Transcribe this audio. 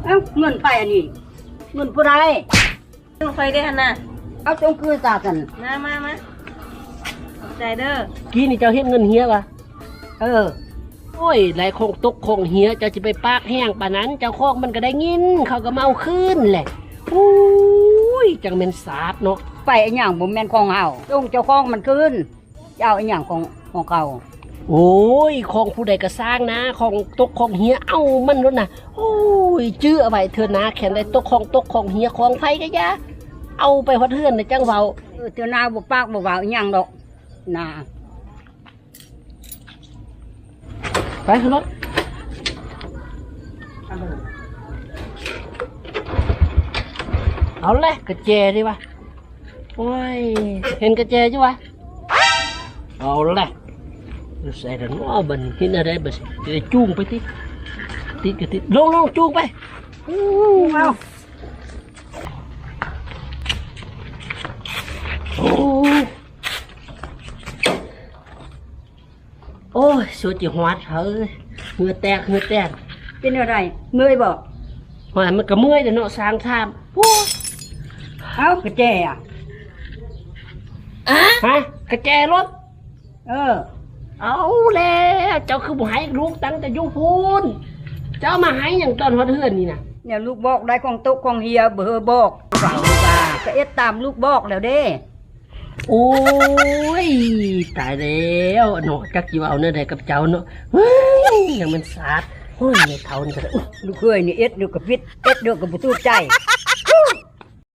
เอ้าเงินไปอันนี้เงินผู้ใด ต้องไฟได้ฮันน่ะ เอาจงคือตากัน มาขอบใจเด้อ กี้นี่เจ้าเฮ็ดเงินเฮียวะ เออ โอ้ยหลายคงตกคงเฮียเจ้าจะไปปากแห้งป่านนั้นเจ้าของมันก็ได้ยินเขาก็มาเอาคืนแหละโอ้ยจังเป็นสาดเนาะ ไปไอ้หยังบ่แม่นของเฮาจงเจ้าของมันคืนเจ้าไอ้หยังของเขา โอ้ยของผู้ใดก็สร้างนะของตกของเฮียเอามันรถนะโอ้ยจื้อเอาไว้เถอะนะแค่ได้ตกของเฮียของไฟก็อยาเอาไปฮอดเฮือนในจังเว้า เจ้านาบ่ปากบ่เว้าอีหยังดอกนา ไปขึ้นรถเอาเลยกระเจดิวะโอ้ยเห็นกระเจจ้ะวะเอาเลยใส่ดันว่าบันเห็นอะไรบันจะจูงไปติก็ติดลงจูงไปเอาโอ้ยสุดจีหัวเฮ้ยเหงื่อแตกเป็นอะไรเมื่อยบ่ หัวมันก็เมื่อยเดี๋ยวเนาะสร้างทามโอ้ เอ้ากระแจอ่ะ ฮะกระแจรถ เออ เอาแล้วเจ้าคือบ่ให้ลูกตั้งแต่ยุ่งพูนเจ้ามาให้อย่างตอนฮอดเฮือนนี่นะ เนี่ยลูกบอกได้ของตกของเฮียเบอร์บอกเว้าว่าก็เอ็ดตามลูกบอกแล้วเด้ โอ้ยตายแล้วเนาะจักสิว่าเอาเนื้อใดกับเจ้าเนาะเฮ้ยอย่างมันสาดโอ้ยไม่เท่านี่ก็ได้ ลูกเคยนี่เอ็ดเดูกับฟิตเอ็ดเดูกับบ่ถูกใจ